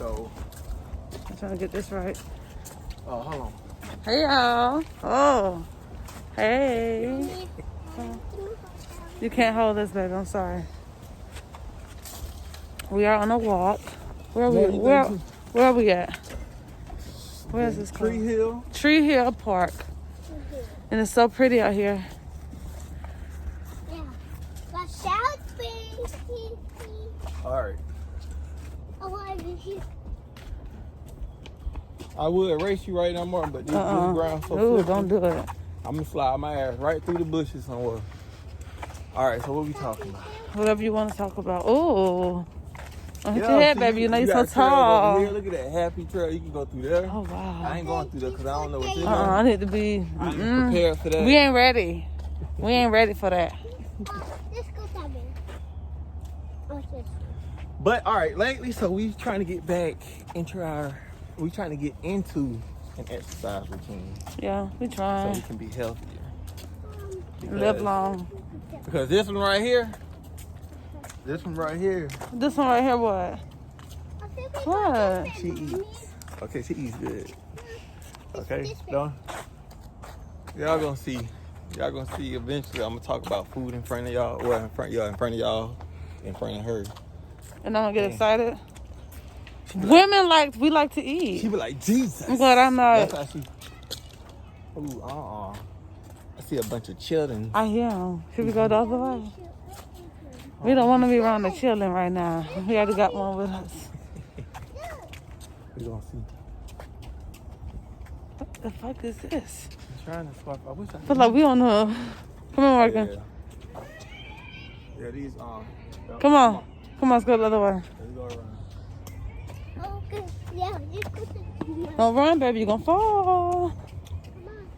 So I'm trying to get this right. oh, hold on. Hey y'all. Oh. Hey. You can't hold this, baby. I'm sorry. We are on a walk. Where are we? Where are we at? Where is this called? Tree Hill. Tree Hill Park. And it's so pretty out here. Yeah. All right. Oh, I would race you right now, Martin, but this ground so Ooh, slippery. don't do it. I'm gonna slide my ass right through the bushes somewhere. All right, so what we talking about? Whatever you want to talk about. Ooh. Don't hit Yeah, your head, see, baby. You know you're so got trails over tall. here. Look at that happy trail. You can go through there. Oh, wow. I ain't going through there because I don't know what's in there. I need to be. I ain't prepared for that. We ain't ready. We ain't ready for that. let's go that way. But all right, lately, so we trying to get back into we trying to get into an exercise routine. Yeah, we So trying. we can be healthier. Live long. Because this one right here. This one right here. This one right here, what? What? She eats. Okay, she eats good. Okay, don't. Y'all gonna see. Y'all gonna see eventually. I'm gonna talk about food in front of y'all. Well, in front of y'all, in front of her. And I'm gonna get excited. Women we like to eat. She be like, Jesus. I'm glad I'm not. That's how she. Ooh, I see a bunch of children. I am. Should we go the other way? We don't want to be around the children right now. We already got one with us. We gonna see. What the fuck is this? I'm trying to swap. I wish I feel like we on the. Come on, Morgan. Yeah, these Come on. Come on, let's go the other way. Let's go around. Okay. Yeah, just go to Don't run, baby. You're gonna fall.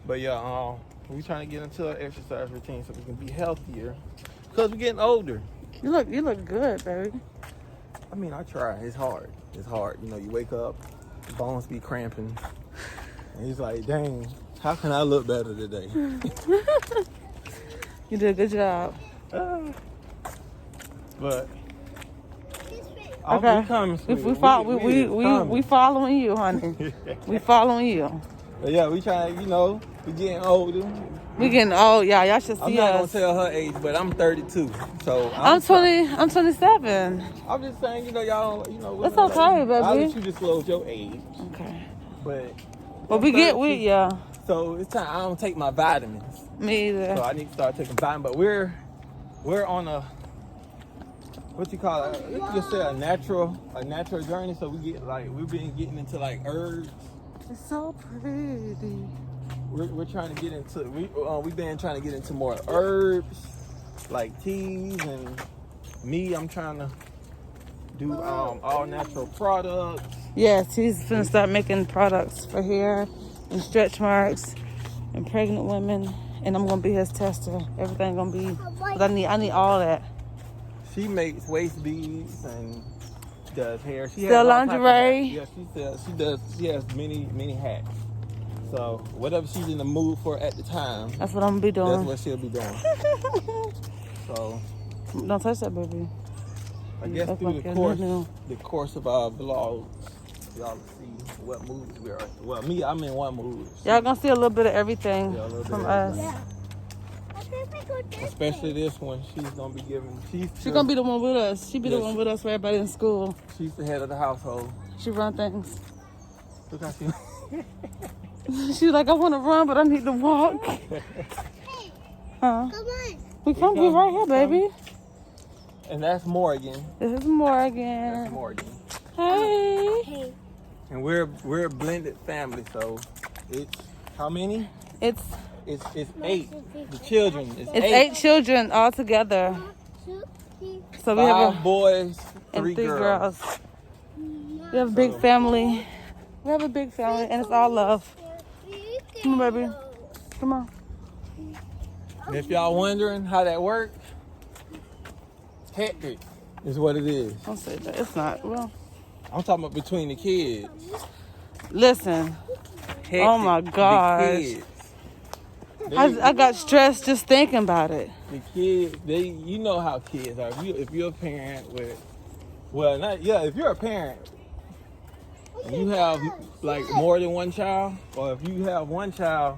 But yeah, we trying to get into an exercise routine so we can be healthier. Because we're getting older. You look good, baby. I mean, I try. It's hard. It's hard. You know, you wake up, your bones be cramping. And he's like, dang, how can I look better today? You did a good job. But okay. we coming, sweetie. We following you, honey. We following you. But yeah, we trying, we getting older. We getting old, y'all should see us. I'm not gonna tell her age, but I'm 32. So I'm 27. I'm just saying, y'all, It's okay, baby. I'll let you disclose your age. Okay. But we get with ya. So it's time. I don't take my vitamins. Me either. So I need to start taking vitamins. But we're on a, what you call it? You can say a natural journey. So we've been getting into herbs. It's so pretty. We're trying to get into we've been trying to get into more herbs, like teas, and I'm trying to do all natural products. Yes, he's finna start making products for hair and stretch marks and pregnant women, and I'm gonna be his tester. Everything gonna be, cause I need all that. She makes waist beads and does hair. She sell lingerie. Yeah, she does. She has many hats. So whatever she's in the mood for at the time, that's what I'm gonna be doing. That's what she'll be doing. So don't touch that, baby. I guess through the course of our vlogs, y'all see what moods we are. Well, I'm in one mood. Y'all gonna see a little bit of everything from us. Yeah. Especially this one, she's gonna be giving. She's gonna be the one with us. She be the one with us for everybody in school. She's the head of the household. She run things. Look how she. She's like, I want to run, but I need to walk. Hey, huh? come on. We right here, baby. And that's Morgan. This is Morgan. That's Morgan. Hey. And we're a blended family, so it's how many? It's 8. The children is it's 8 children all together. So we have 5 boys, 3 girls. We have a big family. We have a big family, and it's all love. Come on, baby. Come on. And if y'all wondering how that works, hectic is what it is. Don't say that. It's not. Well, I'm talking about between the kids. Listen. Hectic. Oh my gosh. I got stressed just thinking about it. The kids, you know how kids are. If you're a parent if you're a parent, you have like more than one child, or if you have one child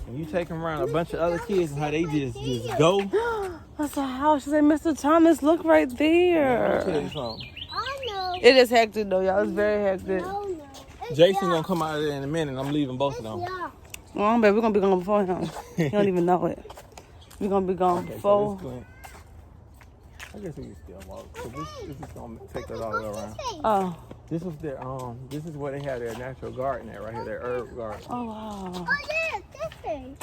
and you take them around a bunch of other kids and how they just go. That's a house. She said, Mr. Thomas, look right Let me tell there. you something. I know. It is hectic though, y'all. It's very hectic. No, no. It's Jason yeah. gonna come out of there in a minute. I'm leaving both of them. Yeah. Well, baby, we're gonna be gone before him. He don't even know it. We're gonna be gone Okay, before. so I guess we can still walk. So this is gonna take us all the way around. Oh. This was their this is where they had their natural garden at right here, their herb garden. Oh wow. Oh, yeah, this thing.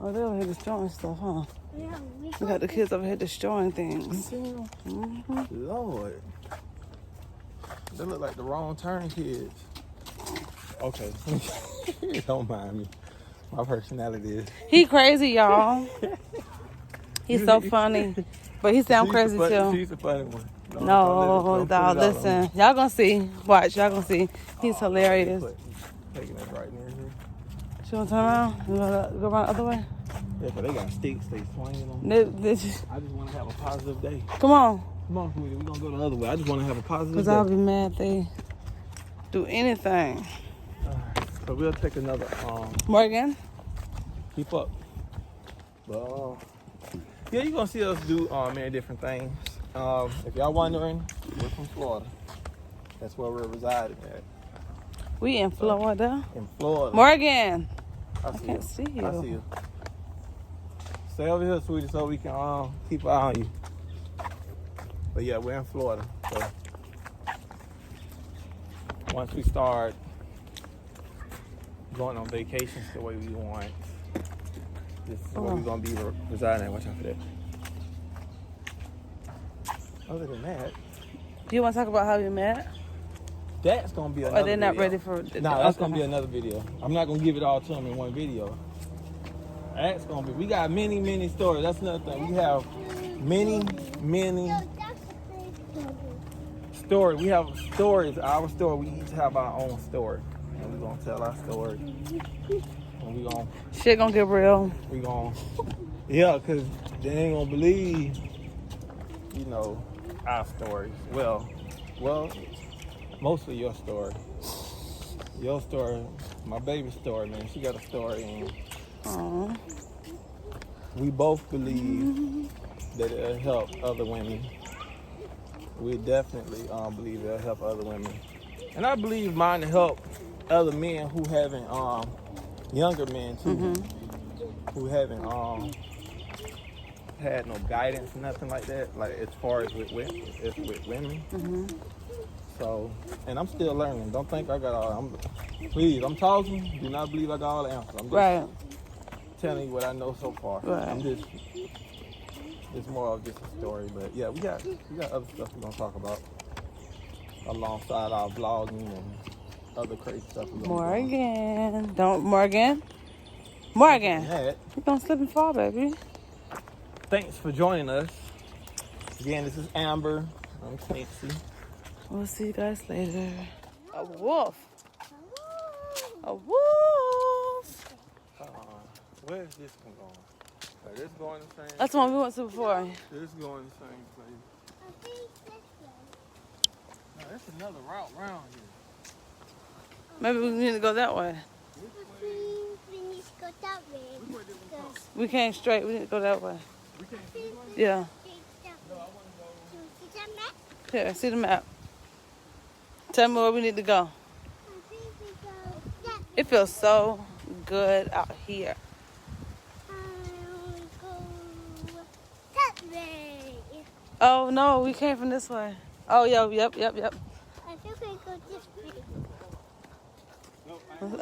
Oh, they over here destroying stuff, huh? Yeah, We got the kids over here destroying things. Mm-hmm. Lord. They look like the wrong turn kids. Okay. Don't mind me. My personality is. He crazy, y'all. He's so funny. But he sound crazy too. She's a funny one. No, dog, listen. Y'all gonna see. Watch, y'all gonna see. He's hilarious. Taking it right near here. She wanna turn around? You wanna go around the other way? Yeah, but they got sticks they swinging on. I just want to have a positive day. Come on. Come on, sweetie. We're going to go the other way. I just want to have a positive Because day. I'll be mad if they do anything. So we'll take another, Morgan? keep up. But, yeah, you're going to see us do many different things. If y'all wondering, we're from Florida. That's where we're residing at. We in Florida. In Florida. Morgan! I can't see you. I see you. Stay over here, sweetie, so we can keep an eye on you. But yeah, we're in Florida. So once we start going on vacations the way we want, this is where we're gonna be residing. Watch out for that. Other than that, Do you want to talk about how we met? that's gonna be another Or they're not video. ready for it? No, that's gonna be another video. I'm not gonna give it all to them in one video. That's gonna be. We got many, many stories. That's another thing. We have many, many stories. We have stories. Our story. We each have our own story, and we're gonna tell our story. And we gonna. Shit gonna get real. We gonna. Yeah, cause they ain't gonna believe. You know, our stories. Well, mostly your story. Your story, my baby's story, man. She got a story, and Aww. we both believe that it'll help other women. We definitely believe it'll help other women, and I believe mine to help other men who haven't, younger men too, who haven't had no guidance, nothing like that. Like as far as with women. So, and I'm still learning. Don't think I got all. Please, I'm talking. Do not believe I got all the answers. I'm just telling you what I know so far. I'm just. It's more of just a story, but yeah, we got other stuff we're gonna talk about alongside our vlogging and other crazy stuff. Morgan, Morgan. You're gonna slip and fall, baby. Thanks for joining us. Again, this is Amber. I'm Quincy. We'll see you guys later. A wolf. A wolf. Where's this one going? Like, this going the same. That's the one we went to before. This going the same place. No, that's another route around here. Maybe we need to go that way. We came straight. We need to go that way. We can't see this way? Yeah. No, I want to go. Here, see the map. Tell me where we need to go. It feels so good out here. Oh no, we came from this way. Oh yep. I think we go this way.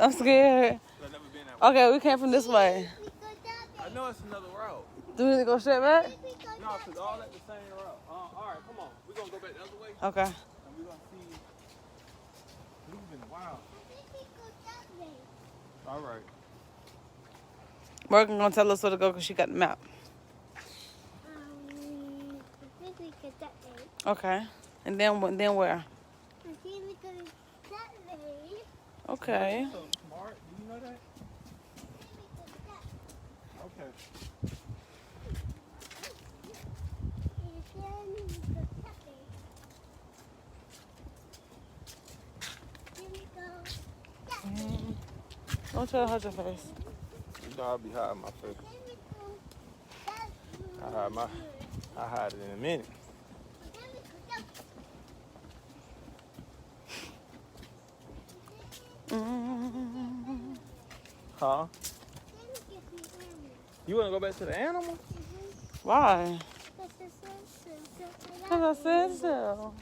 I'm scared. I've never been that way. Okay, we came from this way. I know it's another route. Do we need to go straight back? No, because all at the same route. All right, come on. We're going to go back the other way. Okay. And we're going to see. Moving wild. All right. Morgan gonna tell us where to go because she got the map. I think we go that way. Okay. And then where? I think we go that way. Okay. You're so smart. Do you know that? Okay. Don't try to hurt your face. You know I'll be hiding my face. I hide it in a minute. Huh? You wanna go back to the animal? Why? Because I said so.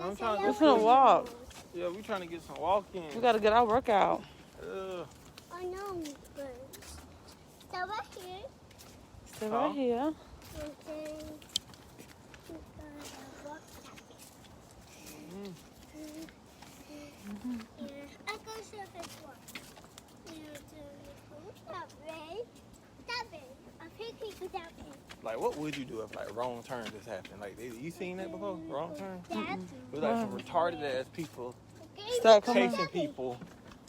I'm trying to We're go gonna walk. Yeah, we trying to get some walking. We gotta get our workout. I know, but so right here. Stay right here. And then we're gonna walk that way. Yeah, I'm gonna show this one. That way. That way. I think we could that way. Like, what would you do if like wrong turn just happened? Like, you seen that before? Wrong turn? That. It was like some retarded ass people Start coming. chasing people.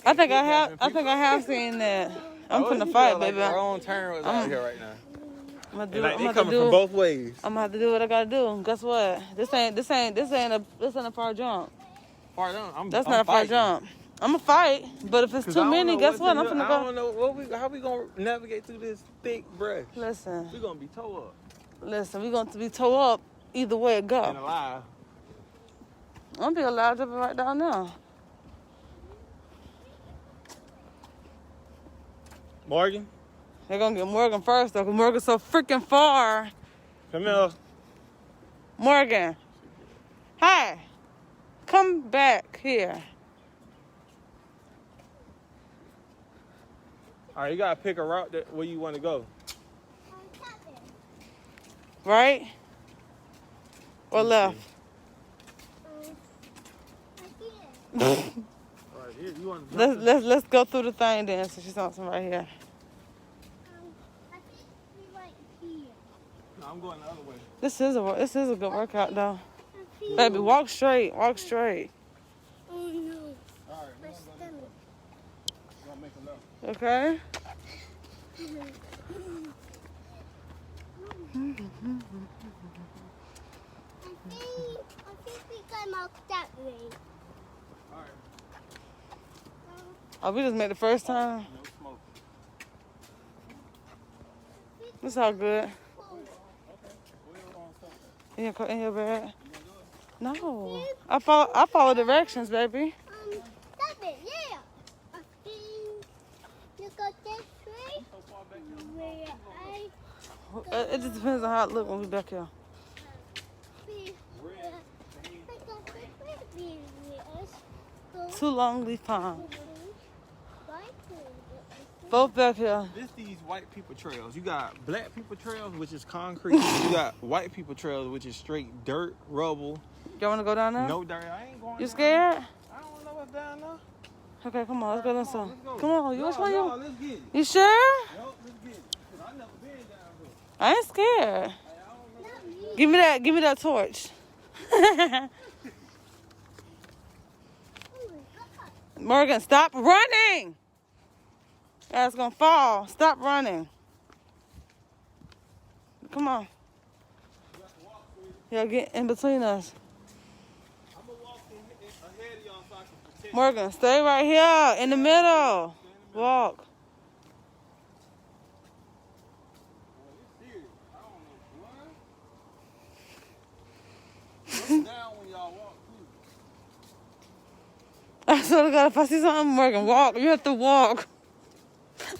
I think I have seen that. I'm finna fight, baby. Wrong turn was out here right now. I'm gonna do. And like, I'm they gonna coming do. from both ways. I'm gonna have to do what I gotta do. Guess what? This ain't a far jump. That's not a far jump. I'm gonna fight, but if it's too many, guess what? I'm finna I go. don't know how we gonna navigate through this thick brush. Listen, We gonna be towed up we gonna be towed up either way it and go. alive. I'm gonna be allowed to be right down there. Morgan, They're gonna get Morgan first though, 'cause Morgan's so freaking far. come here. Morgan, hi, come back here. All right, you gotta pick a route where you want to go. Right or left? Right here, you want to Let's go through the thing then. So she's something right here. I think we right here. No, I'm going the other way. This is a good workout though. I feel Baby, walk straight. Walk straight. Oh no. All right, My stomach. gonna make a left. Okay. I think we can walk that way. All right, Oh, we just made the first time. no smoke. It's all good. Okay, we're on something. In your bag. No, I follow directions, baby. That way, yeah. I think you go this way. Where It just depends on how it look when we back here. Too Lonely Farm. Both back here. This these white people trails. You got black people trails, which is concrete. You got white people trails, which is straight dirt, rubble. Y'all want to go down there? No dirt. I ain't going. You down scared? there. I don't know what's down there. Okay, come on. Let's go down Let's some. go. Come on. You which one you? No, let's get it. You sure? Yup, let's get it. 'Cause I never been down here. I ain't scared. I don't know. Give me that torch. Morgan, stop running. That's gonna fall. Stop running. Come on. Yeah, get in between us. I'm gonna walk ahead of y'all so I can protect. Morgan, stay right here in the middle. Walk. Look down when y'all walk too. I swear to God, if I see something, Morgan, walk. You have to walk.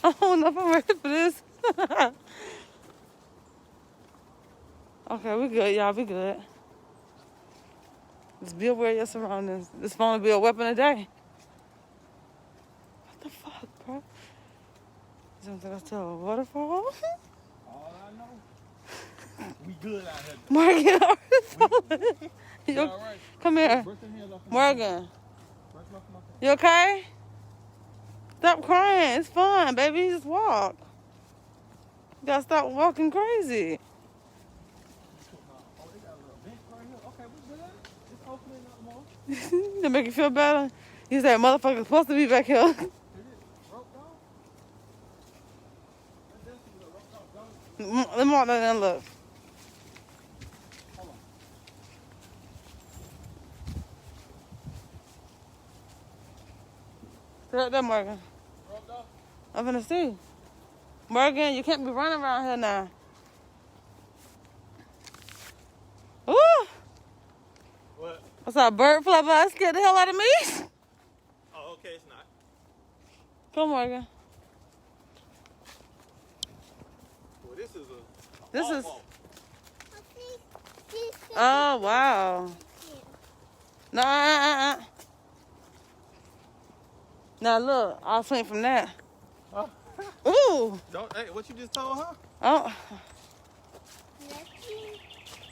I don't know if I'm ready for this. Okay, we good, y'all. We good. Just be aware of your surroundings. This phone will be a weapon a day. What the fuck, bro? Something else to a waterfall? All I know, we good out here. Morgan, are you falling? You all right? Come here. Brush your hands off my Morgan, Brush them off my face. you okay? Stop crying. It's fine, baby. Just walk. You gotta stop walking crazy. Oh, they got a little bench right here. Okay, we good. Just open it up more. To make you feel better. You said motherfucker's supposed to be back here. Is it roped off? Let's see the roped off. Don't Let me walk down there and look. hold on. Stay right there, Morgan. Roped off? I'm gonna see. Morgan, you can't be running around here now. Ooh! What? What's up, bird flapper? That scared the hell out of me. Oh, okay, it's not. Come, Morgan. Well, this is a. This is. Oh, Oh, wow. No, Now look, I'll swing from that. oh. Ooh. Don't. Hey, what you just told her? Oh.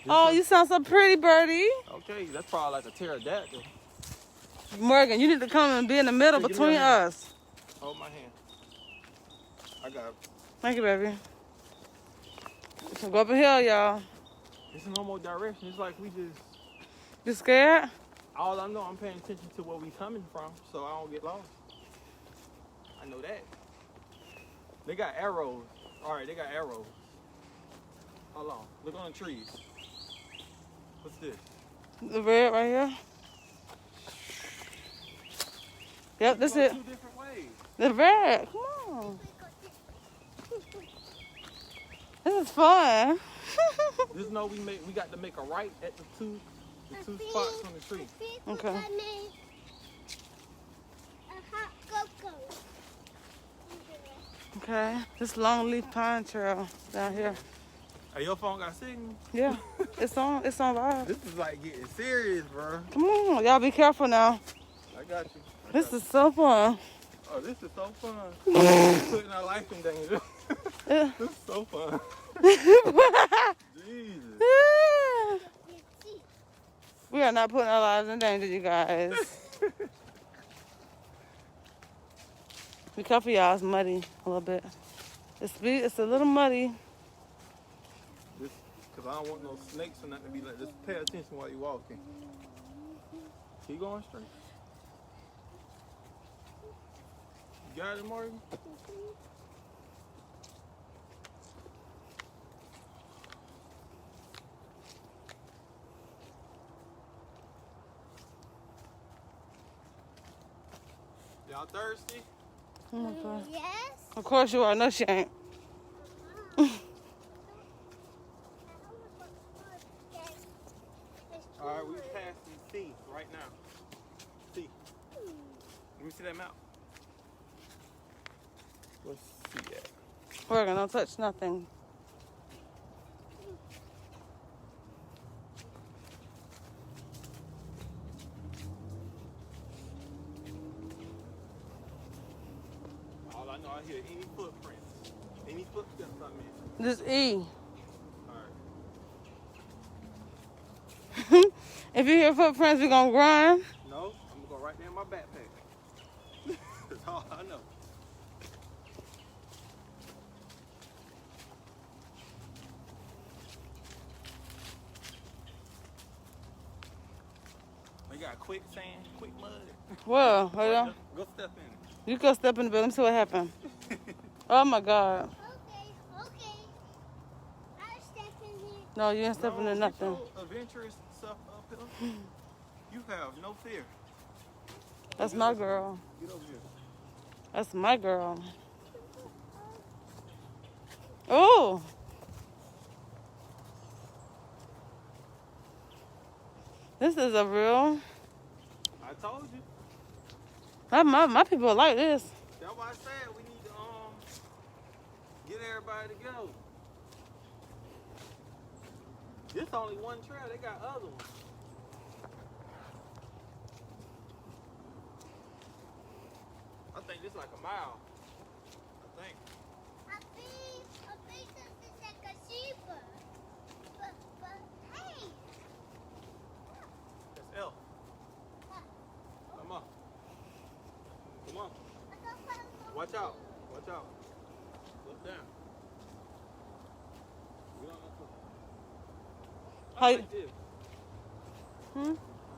Oh, you sound so pretty, birdie. Okay, that's probably like a pterodactyl. Morgan, you need to come and be in the middle Hey, give me between your hand. us. Hold my hand. I got it. Thank you, baby. So go up a hill, y'all. It's no more direction. It's like we just. You scared? All I know, I'm paying attention to where we coming from, so I don't get lost. I know that. They got arrows. All right, they got arrows. Hold on. Look on the trees. What's this? The red right here. Yep, that's Go it. 2 different ways. The red. Come on. This is fun. Just know we got to make a right at the two spots on the tree. Okay. I made a hot cocoa. Okay. This long leaf pine trail down here. Hey, your phone got signal? Yeah. It's on live. This is like getting serious, bro. Come on, y'all be careful now. I got you. This is so fun. Oh, this is so fun. Putting our life in danger. Yeah. This is so fun. Jesus. We are not putting our lives in danger, you guys. Be careful, y'all. It's muddy a little bit. It's a little muddy. Because I don't want no snakes or nothing to be like, just pay attention while you're walking. Keep going straight. You got it, Morgan? Y'all thirsty? Oh my God. Yes. Of course you are. No, she ain't. All right, we passing C right now. C. Let me see that map. Let's see that. We're gonna touch nothing. All I know, I hear any footprints. Any footsteps I miss. This E. All right. If you hear footprints, we're gonna run. No, I'm gonna go right there in my backpack. That's all I know. We got quicksand, quick mud. Well, hold on. Go step in it. You go step in the bed. Let me see what happened. Oh my God. Okay. I'll step in here. No, you ain't stepping in nothing. Get your adventurous stuff up here. You have no fear. That's my girl. Get over here. That's my girl. Oh. This is a real. I told you. My people like this. That's why I said we need to get everybody to go. This only one trail. They got other ones. I think this like a mile. I think. I think something like a zebra. But hey. That's L. Come on. Come on. Watch out. Watch out. Look down. We don't know. I How you- like this. Hmm? I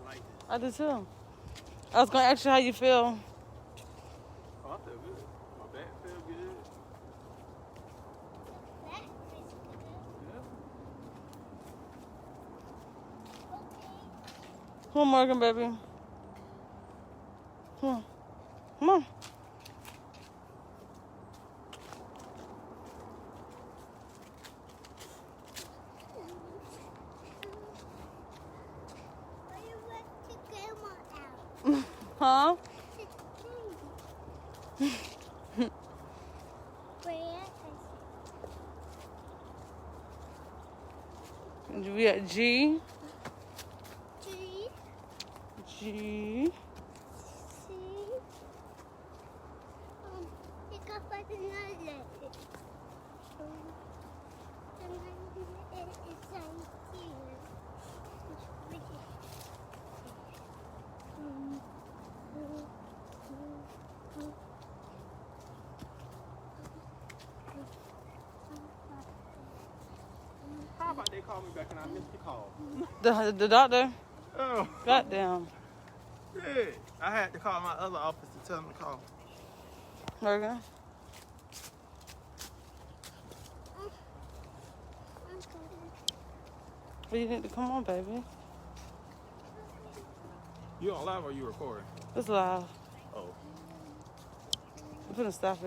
like this. I do too. I was gonna ask you how you feel. Oh, I feel good. My back feel good. That is good. Yeah. Okay. Come on, Morgan, baby. Come on. Come on. Huh? We at G. G. G. C. You can find another letter. And then it's like here. Which is How about they call me back and I missed the call? The doctor. Oh. Goddamn. Yeah. I had to call my other office to tell them to call. Morgan. Well, you need to come on, baby. You on live or you recording? It's live. Oh. I'm gonna stop it.